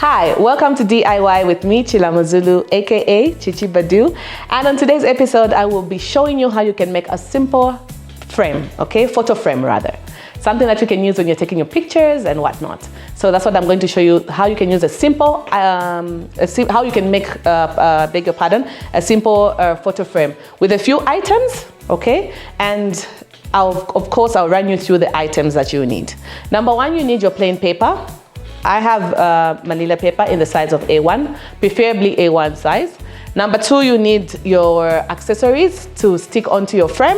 Hi, welcome to DIY with me, Chilamazulu, aka Chichi Badu. And on today's episode, I will be showing you how you can make a simple frame, okay? Photo frame rather. Something that you can use when you're taking your pictures and whatnot. So that's what I'm going to show you, how you can use a simple, how you can make, beg your pardon, a simple photo frame with a few items, okay? And of course, I'll run you through the items that you need. Number one, you need your plain paper. I have manila paper in the size of A1, preferably A1 size. Number two, you need your accessories to stick onto your frame.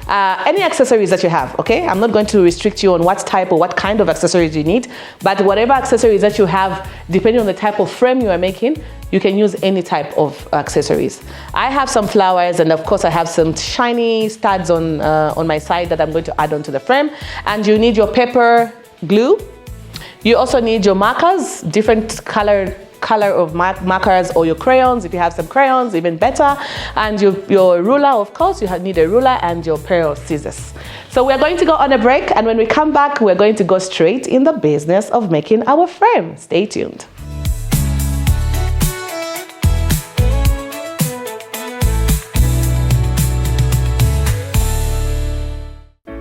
Any accessories that you have, okay? I'm not going to restrict you on what type or what kind of accessories you need, but whatever accessories that you have, depending on the type of frame you are making, you can use any type of accessories. I have some flowers, and of course I have some shiny studs on my side that I'm going to add onto the frame. And you need your paper glue. You also need your markers, different color of markers, or your crayons, if you have some crayons, even better. And your ruler, of course, you need a ruler and your pair of scissors. So we're going to go on a break, and when we come back, we're going to go straight in the business of making our frame. Stay tuned.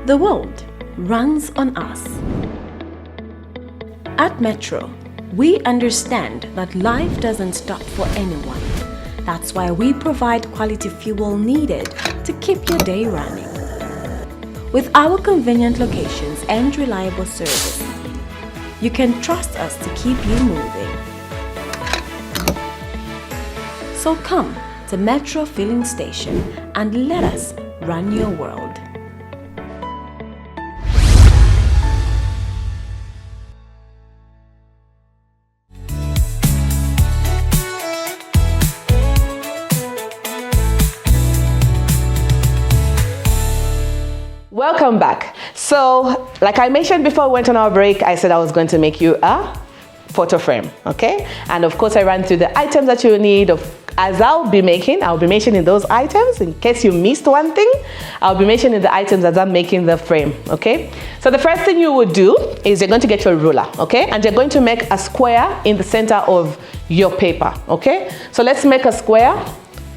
The world runs on us. At Metro, we understand that life doesn't stop for anyone. That's why we provide quality fuel needed to keep your day running. With our convenient locations and reliable service, you can trust us to keep you moving. So come to Metro Filling Station and let us run your world. Welcome back. So, like I mentioned before we went on our break, I said I was going to make you a photo frame, okay? And of course, I ran through the items that you need. As I'll be mentioning those items. In case you missed one thing, I'll be mentioning the items as I'm making the frame, okay? So the first thing you would do is you're going to get your ruler, okay? And you're going to make a square in the center of your paper, okay? So let's make a square.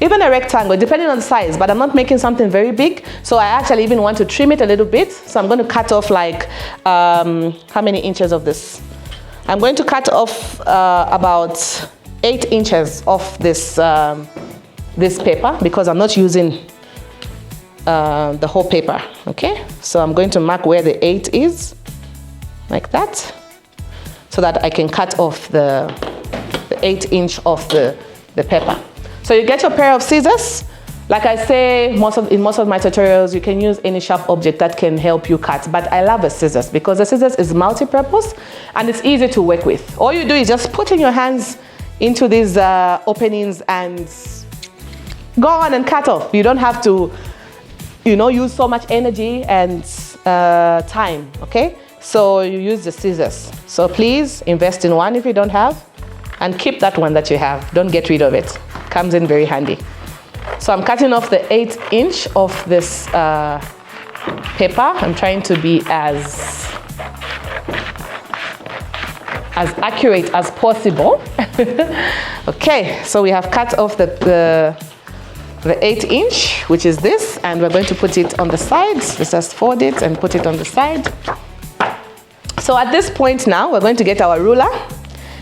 Even a rectangle, depending on the size, but I'm not making something very big, so I actually even want to trim it a little bit. So I'm going to cut off like, how many inches of this? I'm going to cut off about 8 inches of this, this paper, because I'm not using the whole paper, okay? So I'm going to mark where the 8 is, like that, so that I can cut off the 8 inch of the paper. So you get your pair of scissors. Like I say, in most of my tutorials, you can use any sharp object that can help you cut. But I love the scissors because the scissors is multi-purpose and it's easy to work with. All you do is just put in your hands into these openings and go on and cut off. You don't have to, use so much energy and time, okay? So you use the scissors. So please invest in one if you don't have, and keep that one that you have. Don't get rid of it. Comes in very handy. So I'm cutting off the 8 inch of this paper. I'm trying to be as accurate as possible. Okay, so we have cut off the 8 inch, which is this, and we're going to put it on the sides. Let's just fold it and put it on the side. So at this point now, we're going to get our ruler,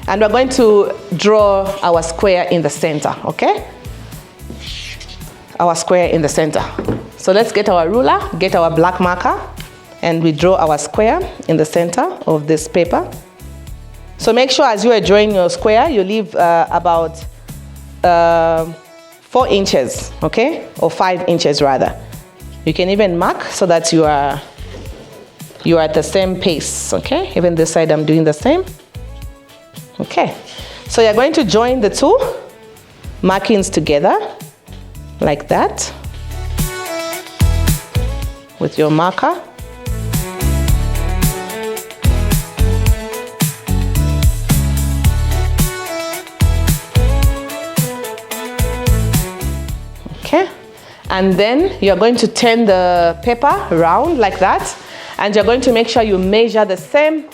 and we're going to draw our square in the center, okay? Our square in the center. So let's get our ruler, get our black marker, and we draw our square in the center of this paper. So make sure as you are drawing your square, you leave about 4 inches, okay? Or 5 inches rather. You can even mark so that you are at the same pace, okay? Even this side I'm doing the same. Okay, so you're going to join the two markings together like that with your marker. Okay, and then you're going to turn the paper around like that, and you're going to make sure you measure the same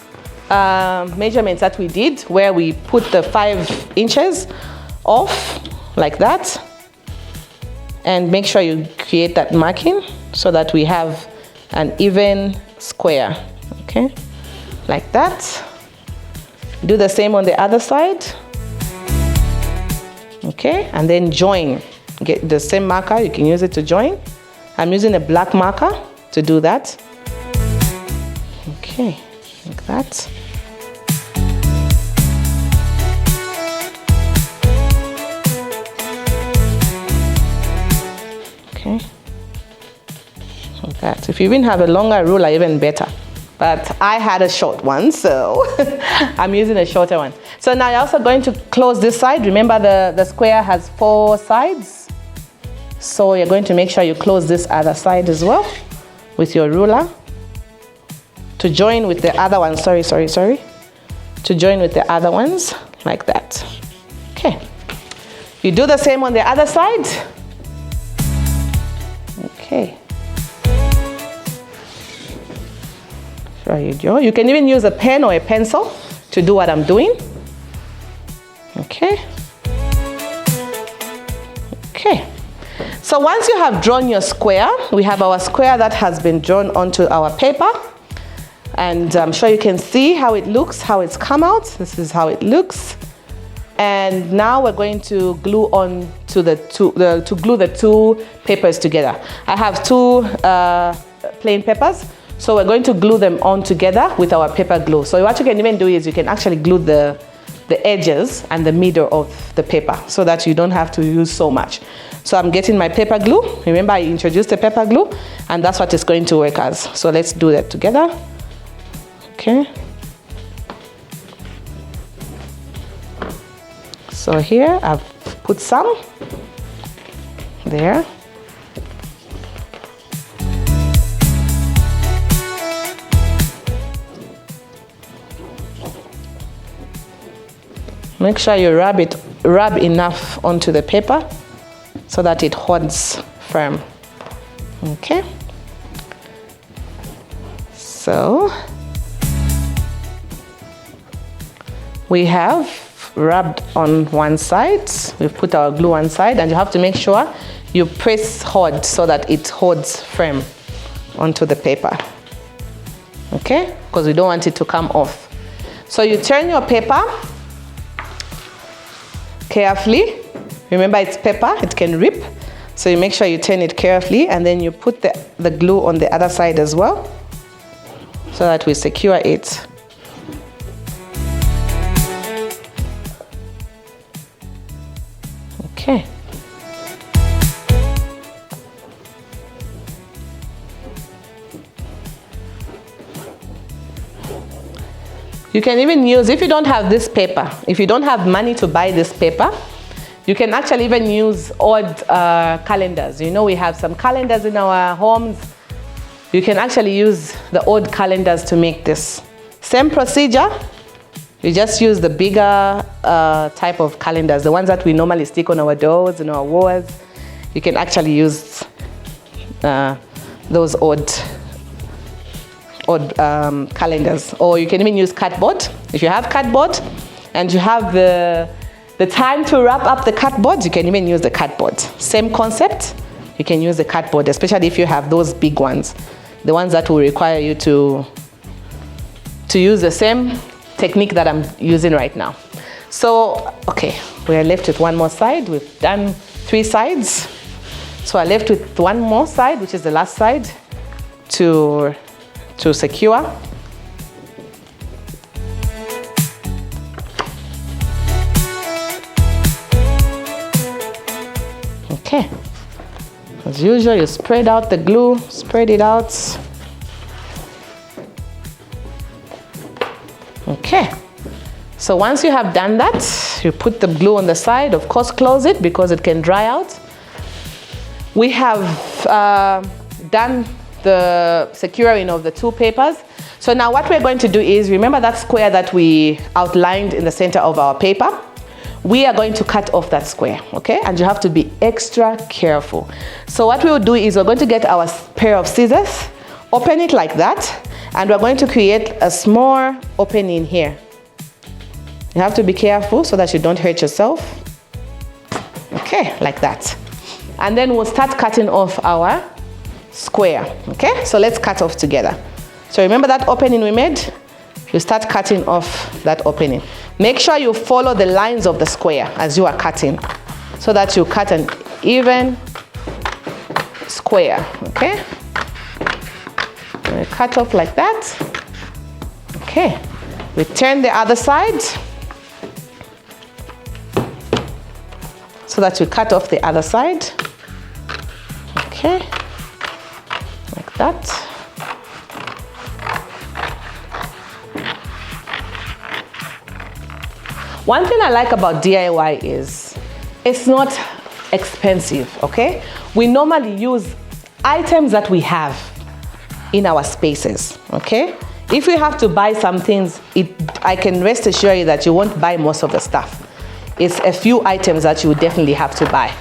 measurements that we did, where we put the 5 inches off like that, and make sure you create that marking so that we have an even square. Okay, like that. Do the same on the other side. Okay, and then join. Get the same marker, you can use it to join. I'm using a black marker to do that. Okay, like that. Okay, like that. If you even have a longer ruler, even better. But I had a short one, so I'm using a shorter one. So now you're also going to close this side. Remember the square has 4 sides. So you're going to make sure you close this other side as well with your ruler to join with the other one. Sorry. To join with the other ones like that. Okay. You do the same on the other side. Okay. There you go. You can even use a pen or a pencil to do what I'm doing. Okay. Okay. So once you have drawn your square, we have our square that has been drawn onto our paper. And I'm sure you can see how it looks, how it's come out. This is how it looks. And now we're going to glue on to glue the 2 papers together. I have 2 plain papers. So we're going to glue them on together with our paper glue. So what you can even do is you can actually glue the edges and the middle of the paper so that you don't have to use so much. So I'm getting my paper glue. Remember, I introduced the paper glue, and that's what it's going to work as. So let's do that together. Okay. So here I've put some there. Make sure you rub enough onto the paper so that it holds firm. Okay. So we have rubbed on one side. We've put our glue on side, and you have to make sure you press hard so that it holds firm onto the paper. Okay? Because we don't want it to come off. So you turn your paper carefully. Remember, it's paper, it can rip. So you make sure you turn it carefully, and then you put the glue on the other side as well so that we secure it. Okay. You can even use, if you don't have this paper, if you don't have money to buy this paper, you can actually even use odd calendars. You know, we have some calendars in our homes. You can actually use the odd calendars to make this. Same procedure. You just use the bigger type of calendars, the ones that we normally stick on our doors and our walls. You can actually use those odd calendars, or you can even use cardboard. If you have cardboard and you have the time to wrap up the cardboard, you can even use the cardboard. Same concept, you can use the cardboard, especially if you have those big ones, the ones that will require you to use the same technique that I'm using right now. So, okay, we are left with one more side. We've done 3 sides. So I left with one more side, which is the last side, to secure. Okay. As usual, you spread out the glue, spread it out. Okay. So once you have done that, you put the glue on the side. Of course, close it because it can dry out. We have done the securing of the 2 papers. So now what we're going to do is, remember that square that we outlined in the center of our paper? We are going to cut off that square, okay? And you have to be extra careful. So what we will do is we're going to get our pair of scissors, open it like that, And we're going to create a small opening here. You have to be careful so that you don't hurt yourself. Okay, like that. And then we'll start cutting off our square. Okay, so let's cut off together. So remember that opening we made? You start cutting off that opening. Make sure you follow the lines of the square as you are cutting, so that you cut an even square. Okay, cut off like that. Okay, we turn the other side so that you cut off the other side. Okay, like that. One thing I like about DIY is it's not expensive, okay? We normally use items that we have in our spaces, okay? If you have to buy some things, I can rest assure you that you won't buy most of the stuff. It's a few items that you would definitely have to buy.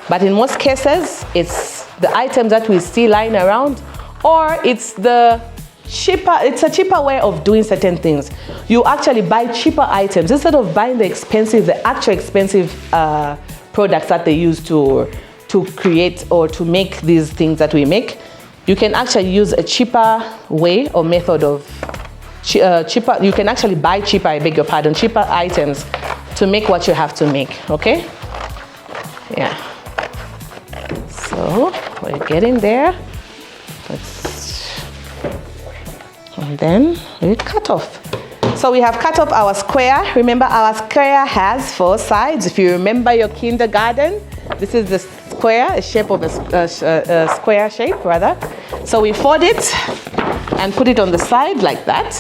But in most cases, it's the items that we see lying around, or it's a cheaper way of doing certain things. You actually buy cheaper items instead of buying the actual expensive products that they use to create or to make these things that we make. You can actually use a cheaper way or method of cheaper. You can actually buy cheaper, I beg your pardon, cheaper items to make what you have to make. Okay? Yeah. So we're getting there. And then we cut off. So we have cut off our square. Remember, our square has 4 sides. If you remember your kindergarten, this is the square, a shape of a square shape, rather. So we fold it and put it on the side like that.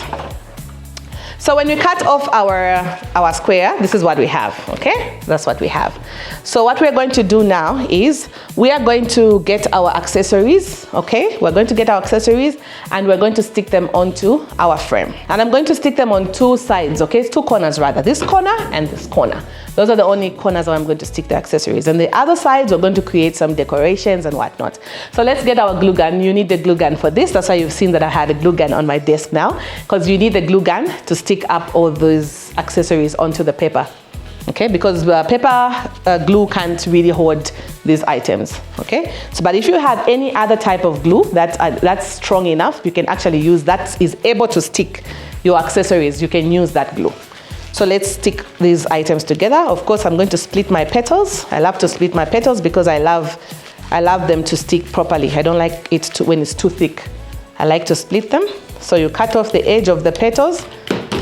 So when we cut off our square, this is what we have, okay? That's what we have. So what we're going to do now is we are going to get our accessories, okay? We're going to get our accessories and we're going to stick them onto our frame. And I'm going to stick them on 2 sides, okay? It's 2 corners rather, this corner and this corner. Those are the only corners where I'm going to stick the accessories. And the other sides, we're going to create some decorations and whatnot. So let's get our glue gun. You need the glue gun for this. That's why you've seen that I had a glue gun on my desk now, because you need the glue gun to stick up all those accessories onto the paper. Okay, because paper glue can't really hold these items. Okay, so but if you have any other type of glue that's strong enough, you can actually use that, is able to stick your accessories. You can use that glue. So let's stick these items together. Of course, I'm going to split my petals. I love to split my petals because I love them to stick properly. I don't like it when it's too thick. I like to split them. So you cut off the edge of the petals,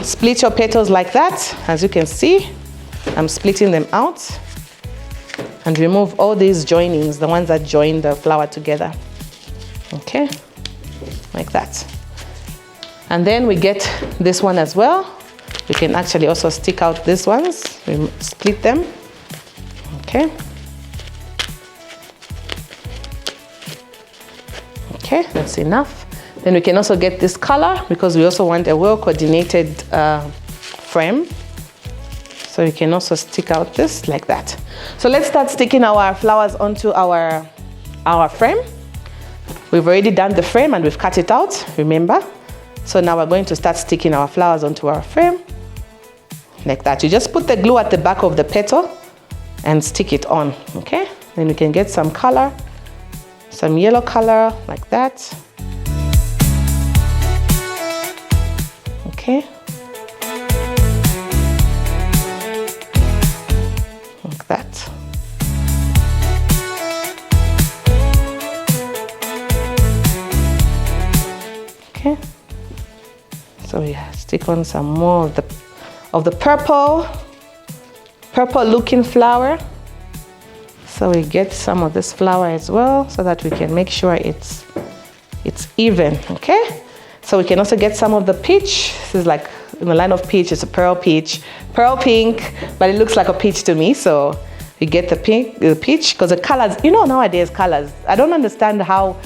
split your petals like that. As you can see, I'm splitting them out and remove all these joinings, the ones that join the flower together. Okay, like that. And then we get this one as well. We can actually also stick out these ones, we split them. Okay. Okay, that's enough. Then we can also get this color because we also want a well-coordinated frame. So we can also stick out this like that. So let's start sticking our flowers onto our frame. We've already done the frame and we've cut it out, remember? So now we're going to start sticking our flowers onto our frame like that. You just put the glue at the back of the petal and stick it on, okay? Then we can get some color, some yellow color like that. Okay. Like that. Okay. So we stick on some more of the purple looking flower. So we get some of this flower as well so that we can make sure it's even, okay? So we can also get some of the peach. This is like in the line of peach, it's a pearl peach, pearl pink, but it looks like a peach to me. So we get the peach, because the colors, you know, nowadays colors, I don't understand how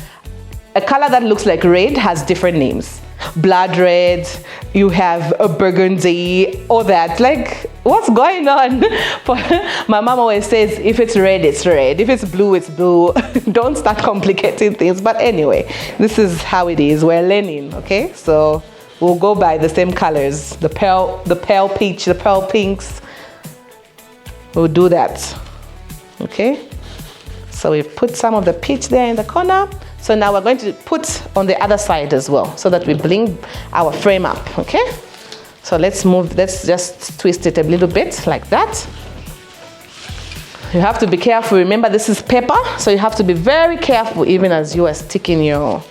a color that looks like red has different names. Blood red, you have a burgundy, all that. Like, what's going on? My mom always says, if it's red, it's red. If it's blue, it's blue. Don't start complicating things. But anyway, this is how it is. We're learning, okay? So we'll go by the same colors, the pale peach, the pale pinks. We'll do that, okay? So we've put some of the peach there in the corner. So now we're going to put on the other side as well, so that we bring our frame up, okay? So let's just twist it a little bit like that. You have to be careful. Remember, this is paper, so you have to be very careful even as you are sticking your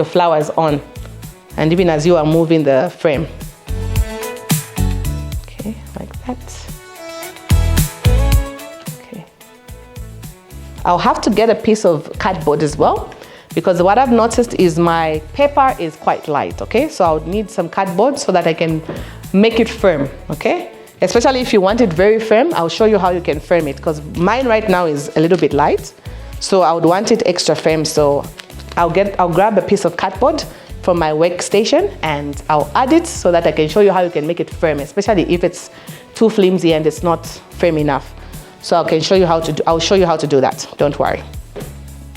flowers on, and even as you are moving the frame. Okay, like that. Okay. I'll have to get a piece of cardboard as well, because what I've noticed is my paper is quite light, okay? So I'll need some cardboard so that I can make it firm, okay? Especially if you want it very firm, I'll show you how you can firm it, because mine right now is a little bit light. So I would want it extra firm, so I'll grab a piece of cardboard from my workstation and I'll add it so that I can show you how you can make it firm, especially if it's too flimsy and it's not firm enough. So I'll show you how to do that, don't worry.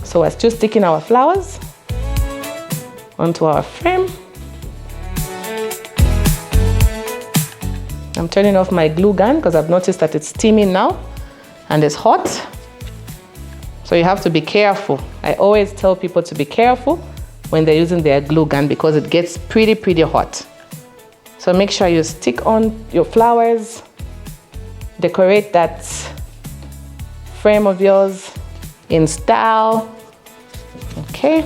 So we're still sticking our flowers onto our frame. I'm turning off my glue gun because I've noticed that it's steaming now and it's hot. So you have to be careful. I always tell people to be careful when they're using their glue gun because it gets pretty hot. So make sure you stick on your flowers, decorate that frame of yours in style. Okay.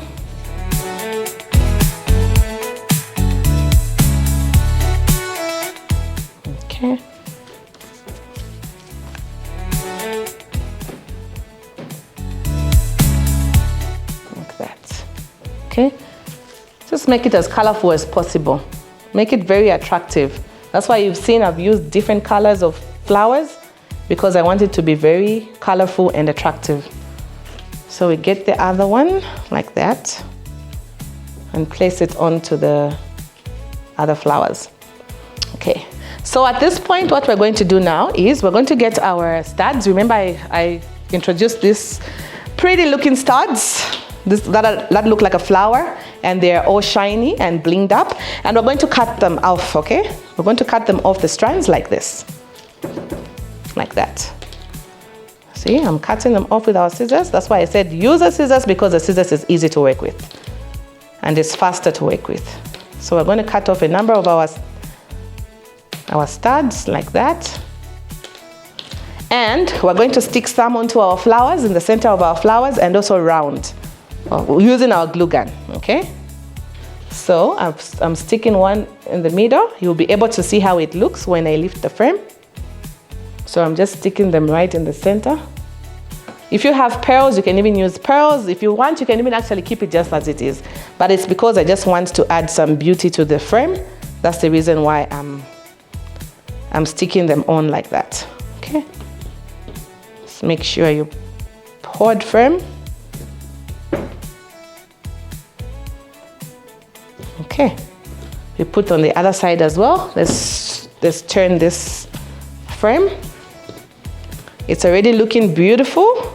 Okay. Like that. Okay. Just make it as colorful as possible. Make it very attractive. That's why you've seen I've used different colors of flowers, because I want it to be very colorful and attractive. So we get the other one like that and place it onto the other flowers. Okay, so at this point what we're going to do now is we're going to get our studs. Remember I introduced these pretty looking studs that look like a flower, and they're all shiny and blinged up, and we're going to cut them off, okay? We're going to cut them off the strands like this, like that. See, I'm cutting them off with our scissors. That's why I said use the scissors, because the scissors is easy to work with and it's faster to work with. So we're going to cut off a number of our studs like that. And we're going to stick some onto our flowers, in the center of our flowers, and also round using our glue gun, okay? So I'm sticking one in the middle. You'll be able to see how it looks when I lift the frame. So I'm just sticking them right in the center. If you have pearls, you can even use pearls. If you want, you can even actually keep it just as it is. But it's because I just want to add some beauty to the frame. That's the reason why I'm sticking them on like that, okay? Just make sure you hold firm. Okay, we put on the other side as well. Let's turn this frame. It's already looking beautiful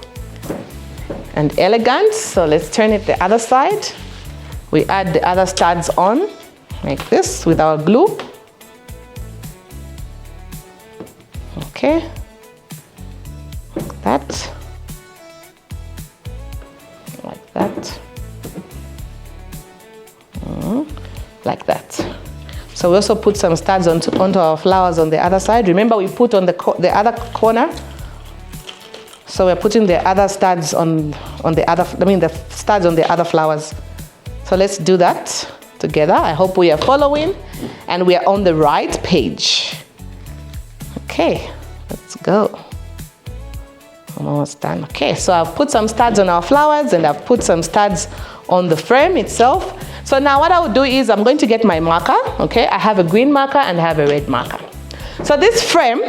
and elegant, so let's turn it the other side. We add the other studs on like this with our glue. Okay, like that, like that, like that. So we also put some studs onto our flowers on the other side. Remember, we put on the other corner. So we're putting the other studs on the other, the studs on the other flowers. So let's do that together. I hope we are following and we are on the right page. Okay, let's go. I'm almost done. Okay, so I've put some studs on our flowers and I've put some studs on the frame itself. So now what I will do is I'm going to get my marker, okay? I have a green marker and I have a red marker. So this frame,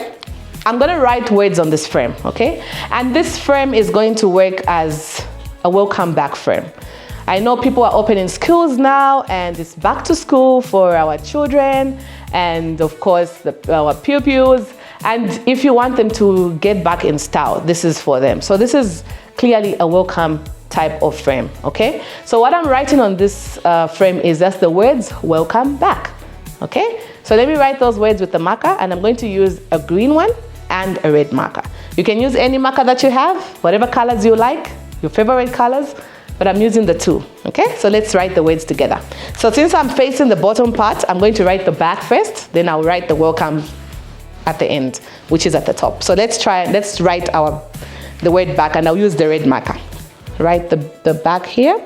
I'm going to write words on this frame, okay? And this frame is going to work as a welcome back frame. I know people are opening schools now, and it's back to school for our children, and of course our pupils. And if you want them to get back in style, this is for them. So this is clearly a welcome type of frame, okay? So what I'm writing on this frame is just the words welcome back, okay? So let me write those words with the marker, and I'm going to use a green one and a red marker. You can use any marker that you have, whatever colors you like, your favorite colors, but I'm using the two, okay? So let's write the words together. So since I'm facing the bottom part, I'm going to write the back first, then I'll write the welcome at the end, which is at the top. So let's write the word back, and I'll use the red marker. Write the back here.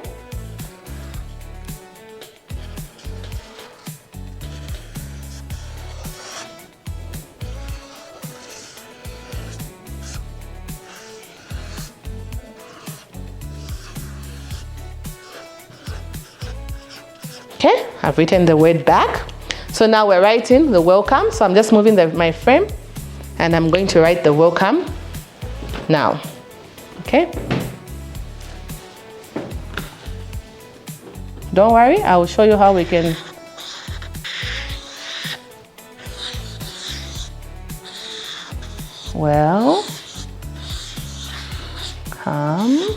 Okay, I've written the word back. So now we're writing the welcome. So I'm just moving my frame, and I'm going to write the welcome now, okay? Don't worry, I will show you how we can. Well, come.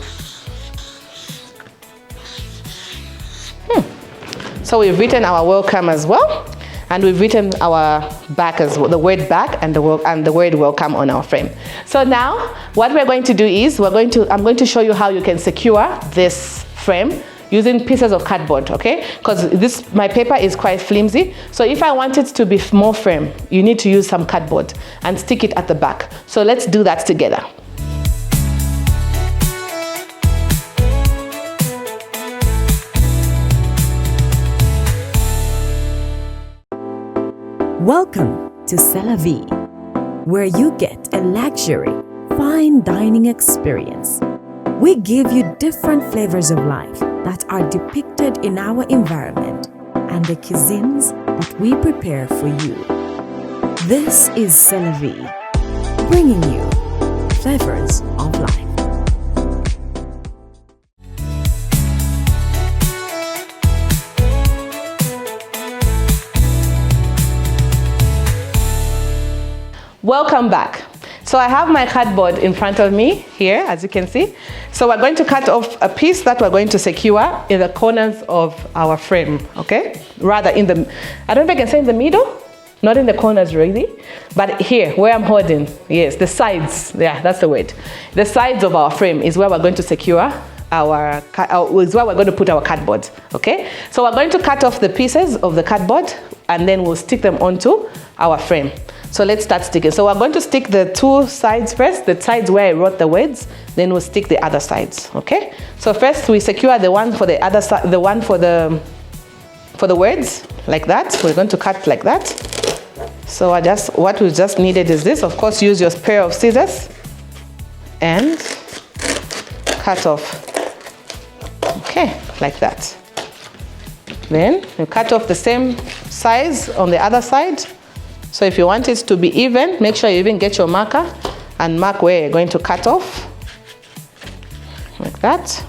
So we've written our welcome as well, and we've written our back as well, the word back and the word welcome on our frame. So now what we're going to do is I'm going to show you how you can secure this frame using pieces of cardboard, okay? Because my paper is quite flimsy. So if I want it to be more firm, you need to use some cardboard and stick it at the back. So let's do that together. Welcome to C'est la Vie, where you get a luxury, fine dining experience. We give you different flavors of life that are depicted in our environment and the cuisines that we prepare for you. This is C'est la Vie, bringing you flavors of life. Welcome back. So I have my cardboard in front of me here, as you can see. So we're going to cut off a piece that we're going to secure in the corners of our frame, okay? Rather in the, I don't know if I can say in the middle, not in the corners really, but here, where I'm holding, yes, the sides, yeah, that's the word. The sides of our frame is where we're going to secure is where we're going to put our cardboard, okay? So we're going to cut off the pieces of the cardboard, and then we'll stick them onto our frame. So let's start sticking. So we're going to stick the two sides first, the sides where I wrote the words, then we'll stick the other sides, okay? So first we secure the one for the other side, the one for the words, like that. We're going to cut like that. So what we just needed is this. Of course, use your pair of scissors and cut off, okay, like that. Then you cut off the same size on the other side. So if you want it to be even, make sure you even get your marker and mark where you're going to cut off, like that.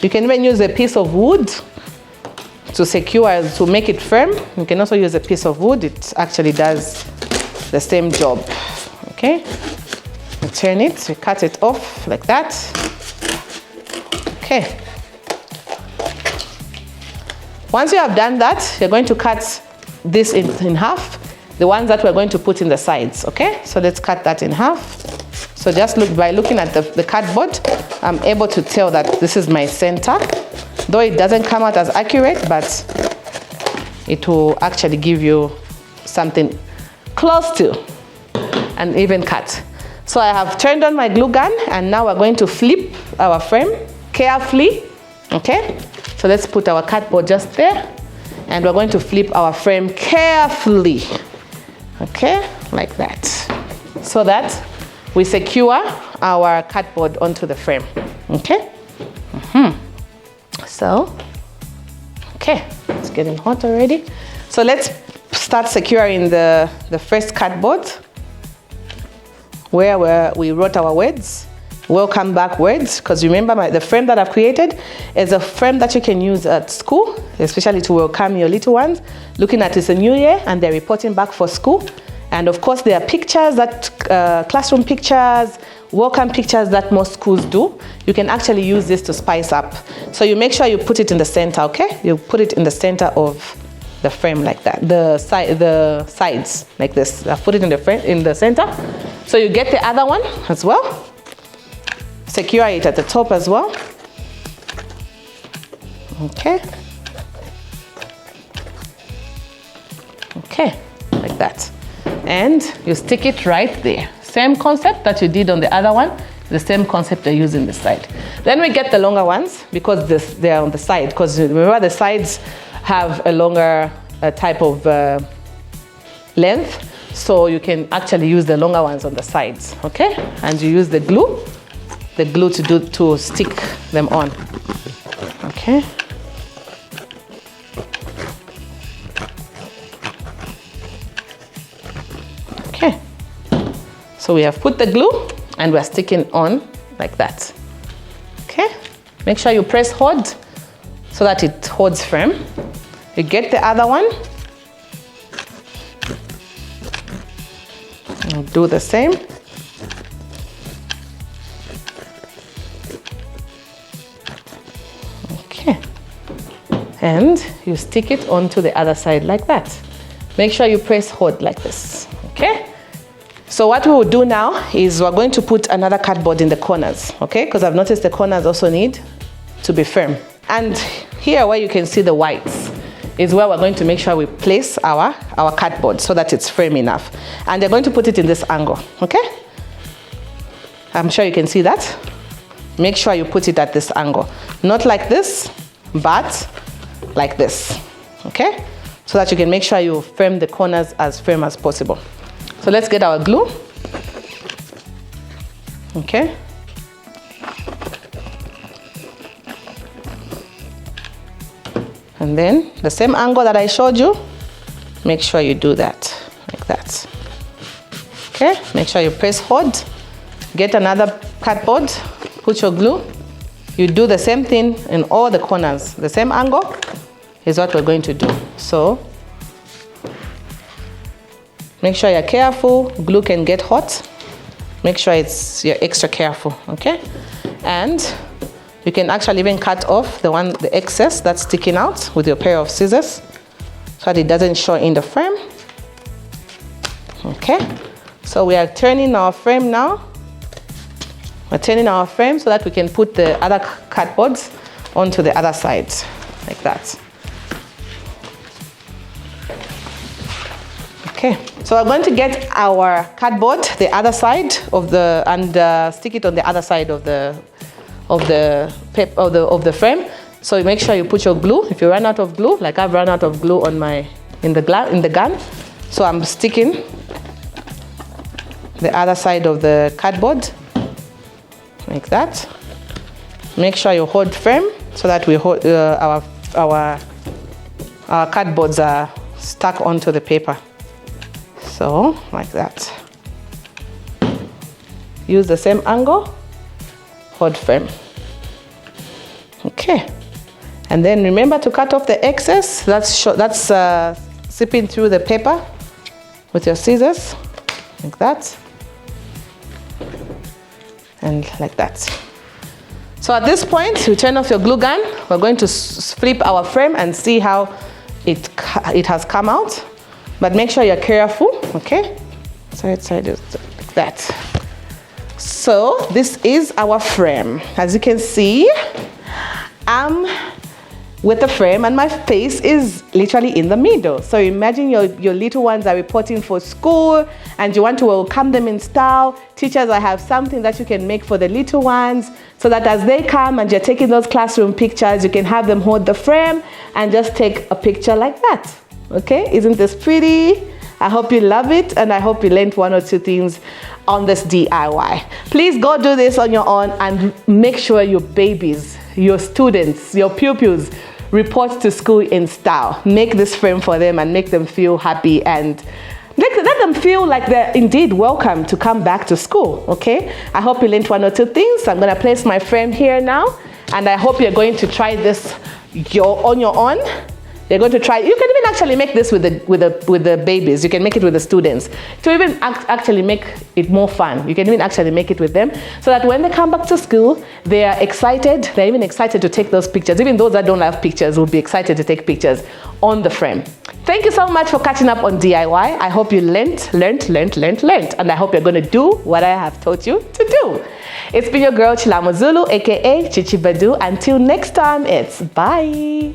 You can even use a piece of wood to secure, to make it firm. You can also use a piece of wood. It actually does the same job, okay? You turn it, you cut it off like that, okay. Once you have done that, you're going to cut this in half. The ones that we're going to put in the sides, okay? So let's cut that in half. So just by looking at the cardboard, I'm able to tell that this is my center. Though it doesn't come out as accurate, but it will actually give you something close to an even cut. So I have turned on my glue gun, and now we're going to flip our frame carefully, okay? So let's put our cardboard just there, and we're going to flip our frame carefully. Okay, like that, so that we secure our cardboard onto the frame, okay? So, okay, it's getting hot already. So let's start securing the first cardboard where we wrote our words. welcome backwards, because remember the frame that I've created is a frame that you can use at school, especially to welcome your little ones, looking at it's a new year and they're reporting back for school. And of course there are pictures that classroom pictures, welcome pictures that most schools do. You can actually use this to spice up. So you make sure you put it in the center, okay? You put it in the center of the frame like that, the sides like this. I put it in the frame, in the center. So you get the other one as well. Secure it at the top as well. Okay. Okay, like that. And you stick it right there. Same concept that you did on the other one, the same concept I use in the side. Then we get the longer ones because they're on the side, because remember the sides have a longer type of length, so you can actually use the longer ones on the sides, okay? And you use the glue to stick them on, okay? Okay, so we have put the glue and we're sticking on like that, okay? Make sure you press hold so that it holds firm. You get the other one, and do the same. Okay, and you stick it onto the other side like that. Make sure you press hold like this, okay? So what we will do now is we're going to put another cardboard in the corners, okay? Because I've noticed the corners also need to be firm. And here where you can see the whites is where we're going to make sure we place our cardboard so that it's firm enough. And they're going to put it in this angle, okay? I'm sure you can see that. Make sure you put it at this angle. Not like this, but like this, okay? So that you can make sure you firm the corners as firm as possible. So let's get our glue, okay? And then the same angle that I showed you, make sure you do that, like that. Okay, make sure you press hold, get another cardboard, put your glue. You do the same thing in all the corners. The same angle is what we're going to do. So, make sure you're careful, glue can get hot. Make sure you're extra careful, okay? And you can actually even cut off the excess that's sticking out with your pair of scissors so that it doesn't show in the frame. Okay, so we are turning our frame now. We're turning our frame so that we can put the other cardboards onto the other side, like that. Okay, so we're going to get our cardboard, the other side of the, and stick it on the other side of the frame. So you make sure you put your glue. If you run out of glue, like I've run out of glue on in the gun, so I'm sticking the other side of the cardboard like that. Make sure you hold firm so that we hold our cardboards are stuck onto the paper. So like that. Use the same angle. Hold firm. Okay, and then remember to cut off the excess that's seeping through the paper with your scissors, like that, and like that. So at this point, you turn off your glue gun. We're going to flip our frame and see how it has come out. But make sure you're careful, okay? Side is like that. So this is our frame. As you can see, I'm with the frame and my face is literally in the middle. So imagine your little ones are reporting for school and you want to welcome them in style. Teachers, I have something that you can make for the little ones so that as they come and you're taking those classroom pictures, you can have them hold the frame and just take a picture like that. Okay, isn't this pretty? I hope you love it and I hope you learned one or two things on this DIY. Please go do this on your own and make sure your babies, your students, your pupils report to school in style. Make this frame for them and make them feel happy and Let them feel like they're indeed welcome to come back to school, okay? I hope you learned one or two things. I'm going to place my frame here now, and I hope you're going to try this on your own. You're going to try. You can even actually make this with the babies. You can make it with the students to even actually make it more fun. You can even actually make it with them so that when they come back to school, they are excited. They're even excited to take those pictures. Even those that don't have pictures will be excited to take pictures on the frame. Thank you so much for catching up on DIY. I hope you learned, and I hope you're going to do what I have taught you to do. It's been your girl Chilamo Zulu, aka Chichi Badu. Until next time, it's bye.